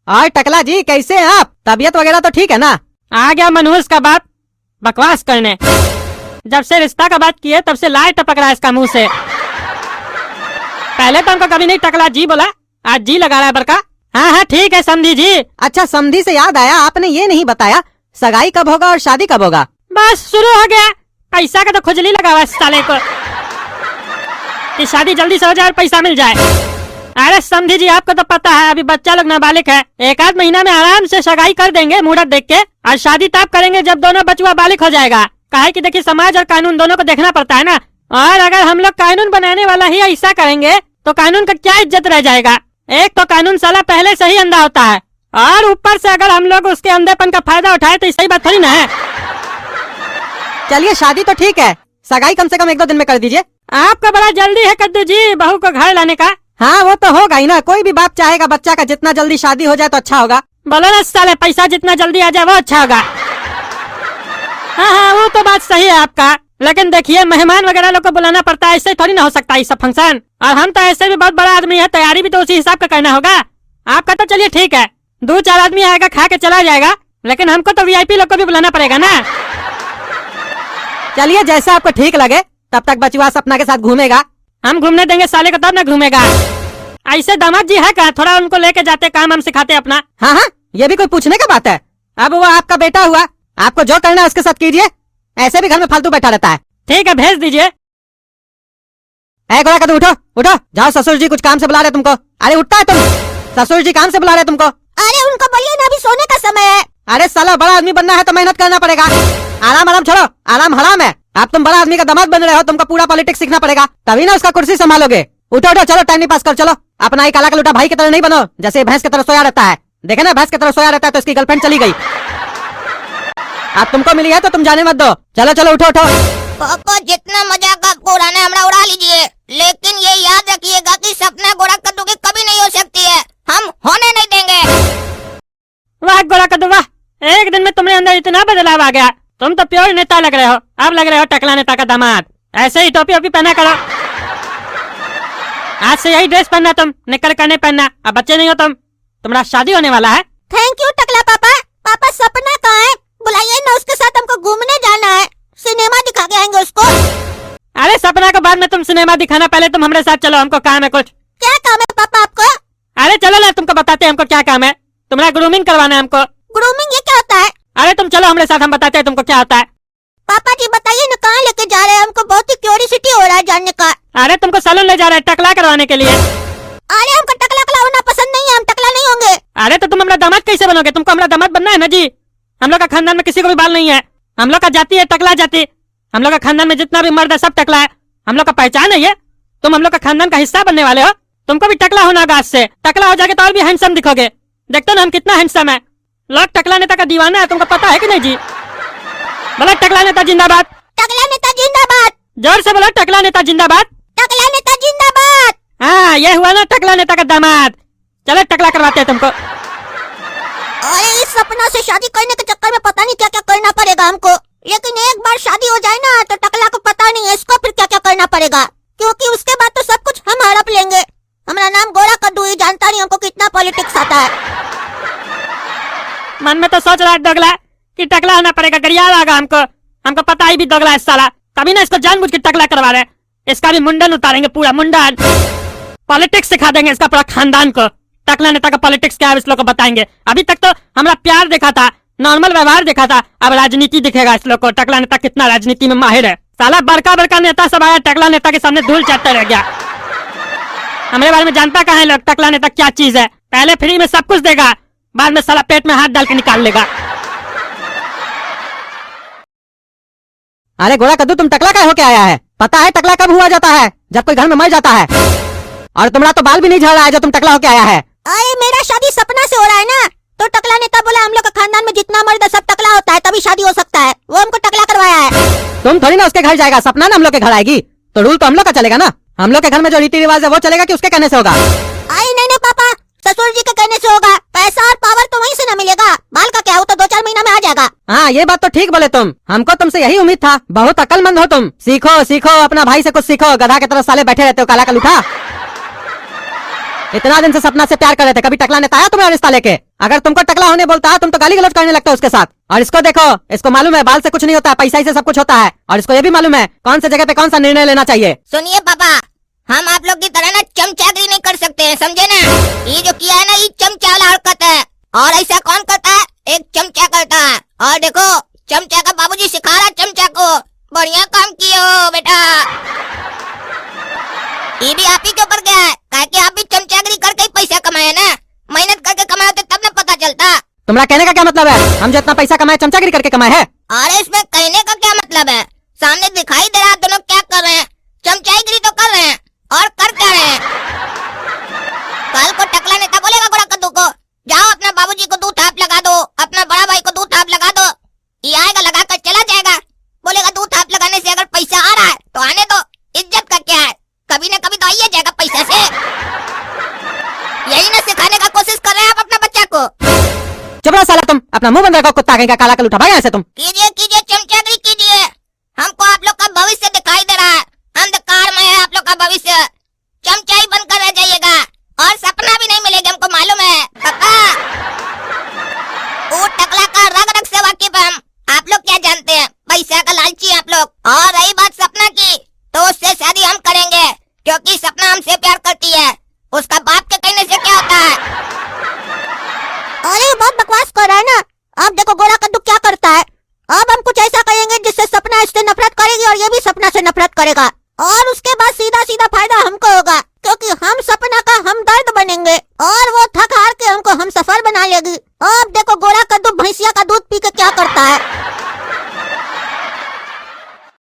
और टकला जी कैसे हैं आप? तबीयत वगैरह तो ठीक है ना? आ गया मनहूस का बाप बकवास करने। जब से रिश्ता का बात किए तब से लाए टपक रहा है इसका मुंह से। पहले तो हमको कभी नहीं टकला जी बोला, आज जी लगा रहा है बड़का। हाँ हाँ ठीक है समधी जी। अच्छा समधी से याद आया, आपने ये नहीं बताया सगाई कब होगा और शादी कब होगा? बस शुरू हो गया, पैसा का तो खुजली लगा हुआ है साले को कि शादी जल्दी से हो जाए और पैसा मिल जाए। अरे समधी जी आपको तो पता है अभी बच्चा लोग नाबालिग है, एक आध महीना में आराम से सगाई कर देंगे मुहूर्त देख के, और शादी तब करेंगे जब दोनों बचुआ बालिग हो जाएगा। काहे कि देखिए समाज और कानून दोनों को देखना पड़ता है ना, और अगर हम लोग कानून बनाने वाला ही ऐसा करेंगे तो कानून का क्या इज्जत रह जाएगा। एक तो कानून साला पहले से ही अंधा होता है, और ऊपर से अगर हम लोग उसके अंधेपन का फायदा उठाए तो सही बात थोड़ी ना है। चलिए शादी तो ठीक है, सगाई कम से कम 1-2 दिन में कर दीजिए। आपका बड़ा जल्दी है कद्दू जी बहू को घर लाने का। हाँ वो तो होगा ही ना, कोई भी बाप चाहेगा बच्चा का जितना जल्दी शादी हो जाए तो अच्छा होगा। बोलो ना साले पैसा जितना जल्दी आ जाए वो अच्छा होगा। हाँ हाँ वो तो बात सही है आपका, लेकिन देखिए मेहमान वगैरह लोग को बुलाना पड़ता है, ऐसे थोड़ी ना हो सकता है सब फंक्शन। और हम तो ऐसे भी बहुत बड़ा आदमी है, तैयारी भी तो उसी हिसाब का करना होगा। आपका तो चलिए ठीक है, 2-4 आदमी आएगा खा के चला जाएगा, लेकिन हमको तो वीआईपी लोग को भी बुलाना पड़ेगा ना। चलिए जैसा आपको ठीक लगे, तब तक बचवा सपना के साथ घूमेगा। हम घूमने देंगे साले को तब ना घूमेगा। ऐसे दामाद जी है क्या, थोड़ा उनको लेके जाते काम हम सिखाते अपना। हाँ हाँ ये भी कोई पूछने का बात है, अब वो आपका बेटा हुआ, आपको जो करना है उसके साथ कीजिए, ऐसे भी घर में फालतू बैठा रहता है। ठीक है भेज दीजिए। गोरा कदू उठो उठो, जाओ ससुर जी कुछ काम से बुला रहे तुमको। अरे उठता है तुम, ससुर जी काम से बुला रहे तुमको। अरे उनको बोलिए ना अभी सोने का समय है। अरे साला बड़ा आदमी बनना है तो मेहनत करना पड़ेगा, आराम आराम छोड़ो, आराम हराम है। अब तुम बड़ा आदमी का दामाद बन रहे हो, तुमको पूरा पॉलिटिक्स सीखना पड़ेगा, तभी ना उसका कुर्सी संभालोगे। उठो उठो चलो टाइम नहीं पास कर, चलो अपना ही काला कलूटा भाई की तरह नहीं बनो, जैसे भैंस की तरह सोया रहता है। देखे ना भैंस की तरह सोया रहता है तो इसकी गर्लफ्रेंड चली गई, अब तुमको मिली है तो तुम जाने मत दो। चलो चलो उठो उठो। पापा जितना मजाक आपको उड़ाना है हमरा उड़ा लीजिए, लेकिन ये याद रखिएगा कि सपना गोरा कद्दू की कभी नहीं हो सकती है, हम होने नहीं देंगे। वाह गोरा कद्दू वाह, एक दिन में तुम्हारे अंदर इतना बदलाव आ गया, तुम तो प्योर नेता लग रहे हो, अब लग रहे हो टकला नेता का दामाद। ऐसे ही टोपी ओपी पहना करो, आज से यही ड्रेस पहनना, तुम निकल करने पहनना। अब बच्चे नहीं हो तुम, तुम्हारा शादी होने वाला है। थैंक यू टकला पापा। पापा सपना कहाँ है, बुलाइए ना उसके साथ, हमको घूमने जाना है, सिनेमा दिखा के आएंगे उसको। अरे सपना को बाद में तुम सिनेमा दिखाना, पहले तुम हमारे साथ चलो, हमको काम है कुछ। क्या काम है पापा आपको? अरे चलो ना तुमको बताते हैं हमको क्या काम है, तुम्हारा ग्रूमिंग करवाना है हमको। ग्रूमिंग ये क्या होता है? अरे तुम चलो हमारे साथ, हम बताते हैं तुमको क्या होता है। पापा जी बताइए ना कहाँ लेके जा रहे हैं, हमको बहुत ही क्यूरियोसिटी हो रहा है जानने का। अरे तुमको सैलून ले जा रहे हैं टकला करवाने के लिए। अरे हमको टकला होना पसंद नहीं है, हम टकला नहीं होंगे। अरे तो तुम हमारा दामाद कैसे बनोगे, तुमको हमारा दामाद बनना है ना जी। हम लोग का खानदान में किसी को भी बाल नहीं है, हम लोग का जाति है टकला जाति, हम लोग का खानदान में जितना भी मर्द है सब टकला है, हम लोग का पहचान है ये। तुम हम लोग का खानदान का हिस्सा बनने वाले हो, तुमको भी टकला होना होगा, आज से टकला हो जाएगा तो और भी हैंडसम दिखोगे। देखते ना हम कितना हैंडसम है, लोग टकला नेता का दीवाना है, तुमको पता है कि नहीं जी। बोलो टकला नेता जिंदाबाद। टकला नेता जिंदाबाद। जोर से बोलो टकला नेता जिंदाबाद। टकला नेता जिंदाबाद। हाँ ये हुआ ना टकला नेता का दामाद, चलो टकला करवाते हैं तुमको। अरे इस सपना से शादी करने के चक्कर में पता नहीं क्या क्या करना पड़ेगा हमको, लेकिन एक बार शादी हो जाए ना तो टकला को पता नहीं है इसको फिर क्या क्या करना पड़ेगा, क्योंकि उसके बाद तो सब कुछ हम हड़प लेंगे। हमारा नाम गोरा कद्दू, ये जानता नहीं हमको कितना पॉलिटिक्स आता है। मन में तो सोच रहा है दोगला कि टकला होना पड़ेगा, गरिया आएगा हमको पता ही भी दोगला है साला, तभी ना इसको जानबूझ के टकला करवा रहे। इसका भी मुंडन उतारेंगे, पूरा मुंडन, पॉलिटिक्स सिखा देंगे इसका पूरा खानदान को। टकला नेता का पॉलिटिक्स क्या है इस लोग को बताएंगे। अभी तक तो हमारा प्यार देखा था, नॉर्मल व्यवहार देखा था, अब राजनीति दिखेगा इस लोग को, टकला नेता कितना राजनीति में माहिर है। साला बड़का बड़का नेता सब आया, टकला नेता के सामने धूल चाटता रह गया। हमारे बारे में जानता कहाँ है लोग, टकला नेता क्या चीज है। पहले फ्री में सब कुछ देगा, बाद में साला पेट में हाथ डाल के निकाल लेगा। अरे गोरा कद्दू तुम टकला का होके आया है, पता है टकला कब हुआ जाता है, जब कोई घर में मर जाता है, और तुम्हारा तो बाल भी नहीं झड़ रहा है जो तुम टकला होके आया है। अरे मेरा शादी सपना से हो रहा है ना, तो टकला नेता बोला हम लोग का खानदान में जितना मर्द है सब टकला होता है तभी शादी हो सकता है, वो हमको टकला करवाया है। तुम थोड़ी ना उसके घर जाएगा, सपना ना हम लोग के घर आएगी, तो रूल तो हम लोग का चलेगा ना। हम लोग के घर में जो रीति रिवाज है वो चलेगा कि उसके कहने से होगा? अरे नहीं पापा, ससुर जी के कहने से होगा, पैसा और पावर तो वहीं से न मिलेगा, बाल का क्या हो तो 2-4 महीना में आ जाएगा। हाँ ये बात तो ठीक बोले तुम, हमको तुमसे यही उम्मीद था, बहुत अक्लमंद हो तुम, सीखो सीखो अपना भाई से कुछ सीखो, गधा की तरह साले बैठे रहते हो काला कलूठा। इतना दिन से सपना से प्यार कर रहे थे, कभी टकला ने ताया तुम्हें रिश्ता लेके? अगर तुमको टकला होने बोलता है तुम तो गाली गलौज करने लगते हो उसके साथ। और इसको देखो, इसको मालूम है बाल से कुछ नहीं होता, पैसा ही से सब कुछ होता है। और इसको ये भी मालूम है कौन से जगह पे कौन सा निर्णय लेना चाहिए। सुनिए पापा, हम आप लोग की तरह ना चमचागिरी नहीं कर सकते हैं, समझे ना? ये जो किया है ना, ये चमचा वाला हरकत है। और ऐसा कौन करता है? एक चमचा करता है। और देखो, चमचा का बाबूजी सिखा रहा है चमचा को। बढ़िया काम किए हो बेटा। ये भी आप ही के ऊपर गया है, काहे कि आप भी चमचागिरी करके ही पैसा कमाए ना। मेहनत करके कमाए होते तब ना पता चलता। तुम्हारा कहने का क्या मतलब है? हम जो इतना पैसा कमाए चमचागिरी करके कमाए है? अरे इसमें कहने का क्या मतलब है? सामने दिखाई दे रहा है दोनों क्या कर रहे हैं। चमचाईगिरी तो कर रहे हैं। और कर क्या रहे हैं? कल को टकला नेता बोलेगा गोरा कद्दू को, जाओ अपना बाबूजी को दूध थाप लगा दो, अपना बड़ा भाई को दूध थाप लगा दो। ये आएगा, लगा कर चला जाएगा। बोलेगा दूध थाप लगाने से अगर पैसा आ रहा है तो आने दो, इज्जत का क्या है? कभी न कभी तो आइए जाएगा पैसा से। यही ना सिखाने का कोशिश कर रहे हैं आप अपना बच्चा को। चुप रहो साला तुम, अपना मुंह बंद रखो कुत्ता कहीं का, काला कल उठा भाग यहाँ से तुम। कीजिए कीजिए चमचागिरी कीजिए। हमको आप लोग का भविष्य दिखाई दे रहा है, अंधकार में है आप लोग का भविष्य। चमचाई बनकर रह जाइएगा और सपना भी नहीं मिलेगा, हमको मालूम है पापा। वो टकला का रग रग से वाकिफ हम। आप लोग क्या जानते हैं? पैसा का लालची आप लोग। और रही बात सपना की, तो उससे शादी हम करेंगे, क्योंकि सपना हमसे प्यार करती है। उसका बाप के कहने से क्या होता है? अरे बहुत बकवास कर रहा है ना। अब देखो गोरा कद्दू क्या करता है। अब हम कुछ ऐसा करेंगे जिससे सपना इससे नफरत करेगी और ये भी सपना से नफरत करेगा, और उसके बाद सीधा सीधा फायदा हमको होगा।